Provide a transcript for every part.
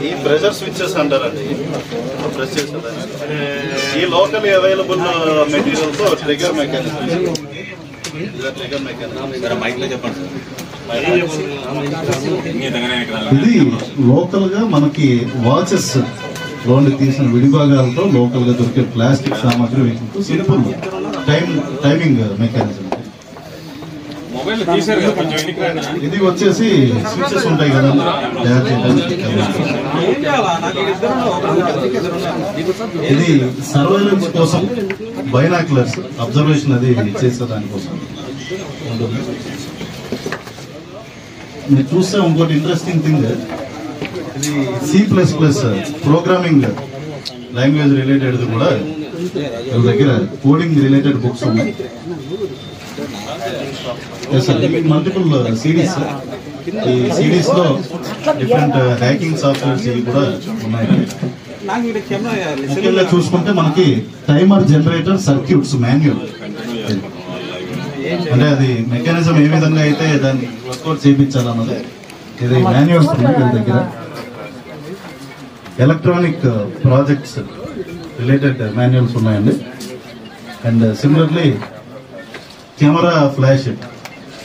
ఈ pressure switches అంటారండి. Press చేసేదాన్ని ఈ లోకల్ అవైలబుల్ మెటీరియల్ తో ట్రిగర్ మెకానిజం. ఇది లోకల్ గా మనకి వాచెస్ లోన్ తీసిన విడిభాగాలతో లోకల్ గా దొరికే ప్లాస్టిక్ సామాగ్రి వీటితో సింపుల్ టైమింగ్ మెకానిజం. ఇది వచ్చేసి స్విచెస్ ఉంటాయి కదా తయారు చేయడానికి. ఇది సర్వైలెన్స్ కోసం బైనాక్యులర్స్ అబ్జర్వేషన్ అది చేసే దానికోసం ఉంటుంది. మీరు చూస్తే ఇంకోటి ఇంట్రెస్టింగ్ థింగ్, ఇది C++ ప్రోగ్రామింగ్ లాంగ్వేజ్ రిలేటెడ్ కూడా దగ్గర కోడింగ్ రిలేటెడ్ బుక్స్ ఉన్నాయి. మల్టిపుల్ సిడీస్, ఈ సిడీస్ లో డిఫరెంట్ హ్యాకింగ్ సాఫ్ట్వేర్స్ ఇవి కూడా ఉన్నాయి. ముఖ్యంగా చూసుకుంటే మనకి టైమర్ జనరేటర్ సర్క్యూట్స్ మాన్యువల్, అంటే అది మెకానిజం ఏ విధంగా అయితే దాన్ని వర్కౌట్ చేయించాలన్నది ఇది మాన్యువల్స్ ఉన్నాయి వీళ్ళ దగ్గర. ఎలక్ట్రానిక్ ప్రాజెక్ట్స్ రిలేటెడ్ మాన్యువల్స్ ఉన్నాయండి. And similarly camera flash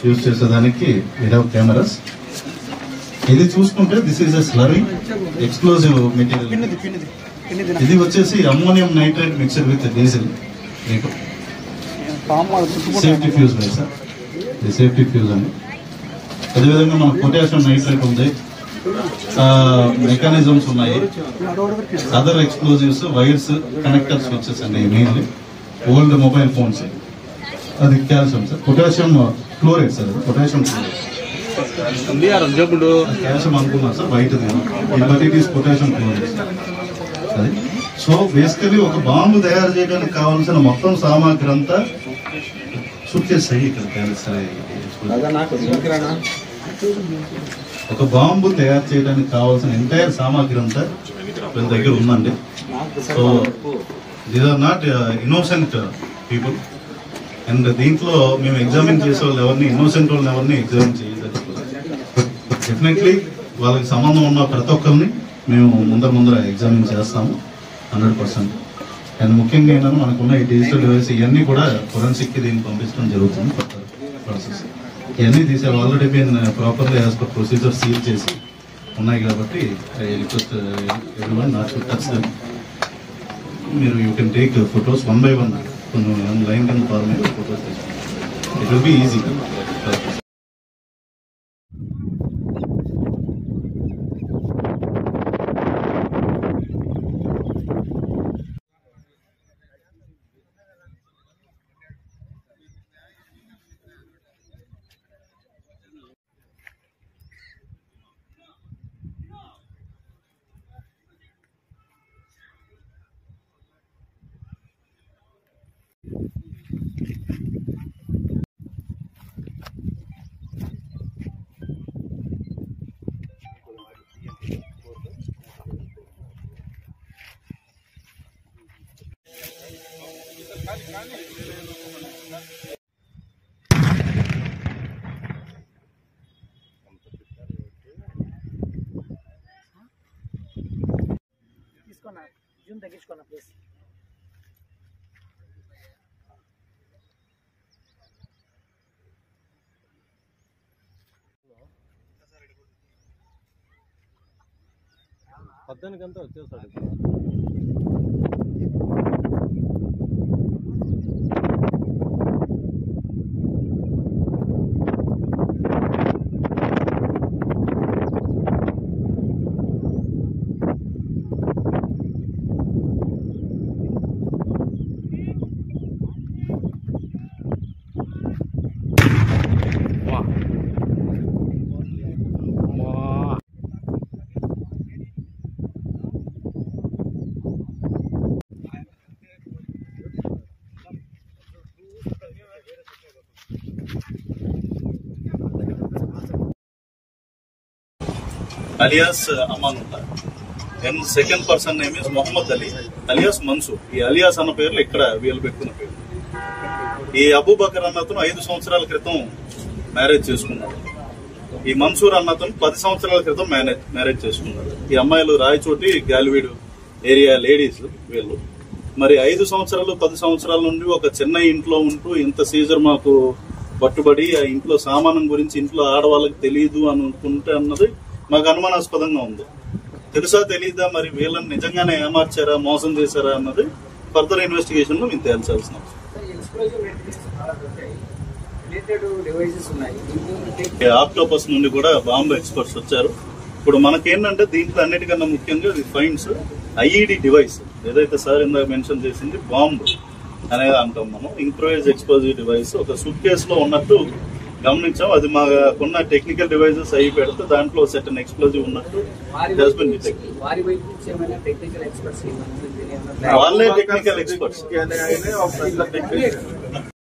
use చేసేదానికి విదౌ కెమెరాస్. ఇది చూసుకుంటే this is a slurry explosive material. ఇది వచ్చేసి ammonium nitrate mixer with diesel. Safety fuse sir, ఇది సేఫ్టీ ఫ్యూజ్ అండి. అదేవిధంగా మనకు పొటాషియం నైట్రేట్ ఉంది, మెకానిజమ్స్ ఉన్నాయి, other explosives, wires, connectors switches అండి మెయిన్లీ. ఓల్డ్ మొబైల్ ఫోన్స్, అది calcium sir, potassium chloride sir, potassium calcium అనుకున్నాను sir, white but it is potassium chloride అది. సో బేసికలీ ఒక బాంబు తయారు చేయడానికి కావాల్సిన మొత్తం సామాగ్రి అంతా సుట్టేస్తాయి ఇక్కడ. ఒక బాంబు తయారు చేయడానికి కావాల్సిన ఎంటైర్ సామాగ్రి అంతా వీళ్ళ దగ్గర ఉందండి. So these are not innocent people. And దీంట్లో మేము ఎగ్జామిన్ చేసే వాళ్ళు ఎవరిని, ఇన్నోసెంట్ వాళ్ళని ఎవరిని ఎగ్జామిన్ చేయదలుచుకోవాలి. డెఫినెట్లీ వాళ్ళకి సంబంధం ఉన్న ప్రతి ఒక్కరిని మేము ముందర ఎగ్జామిన్ చేస్తాము 100%. అండ్ ముఖ్యంగా ఏంటంటే మనకున్న ఈ డిజిటల్ డివైస్ ఇవన్నీ కూడా ఫోరెన్సిక్ కి దీన్ని పంపించడం జరుగుతుంది. ప్రాసెస్ ఇవన్నీ తీసే ఆల్రెడీ మేము properly as per procedure seal చేసి ఉన్నాయి కాబట్టి I request everyone not to touch them. మీరు you can take photos 1 by 1 కొంచెం లైన్ కింద ఫార్మేట్ ఫొటోస్ తీసుకుంటాం. It will be easy. Zoom తగ్గించుకోండి ప్లీజ్. పద్దెనికంతా వచ్చేసాడు. alias Amanullah. And second person name is Muhammad Ali, alias Mansoor. ఈ alias అన్న పేర్లు ఇక్కడ వీళ్ళు పెట్టుకున్న పేరు. ఈ అబూబకర్ అన్నతను 5 సంవత్సరాల క్రితం మ్యారేజ్ చేసుకున్నాడు. ఈ మన్సూర్ అన్నతను 10 సంవత్సరాల క్రితం మ్యారేజ్ చేసుకున్నాడు. ఈ అమ్మాయిలు రాయచోటి గాలివీడు ఏరియా లేడీస్ వీళ్ళు. మరి 5 సంవత్సరాలు 10 సంవత్సరాల నుండి ఒక చిన్న ఇంట్లో ఉంటూ ఇంత సీజర్ మాకు పట్టుబడి ఆ ఇంట్లో సామానం గురించి ఇంట్లో ఆడవాళ్ళకి తెలియదు అనుకుంటే అన్నది మాకు అనుమానాస్పదంగా ఉంది. తెలుసా తెలీదా, మరి వీళ్ళని నిజంగానే ఏమార్చారా మోసం చేశారా అన్నది ఫర్దర్ ఇన్వెస్టిగేషన్ లో మేము తేల్చాల్సిన ఆక్టోపస్ నుండి కూడా బాంబు ఎక్స్పర్ట్స్ వచ్చారు. ఇప్పుడు మనకేంటంటే దీంట్లో అన్నిటికన్నా ముఖ్యంగా ఫైండ్స్ ఐఈడి డివైస్ ఏదైతే సార్ ఇందాక మెన్షన్ చేసింది బాంబు అనేది అంటాం మనం. ఇంప్రూవైజ్ ఎక్స్ప్లోజివ్ డివైస్ ఒక సూట్ కేసులో ఉన్నట్టు గమనించాం. అది మాకున్న టెక్నికల్ డివైజెస్ అయి పెడితే దాంట్లో సెటన్ ఎక్స్ప్లోజివ్ ఉన్నట్టు వాళ్ళే టెక్నికల్ ఎక్స్పర్ట్స్.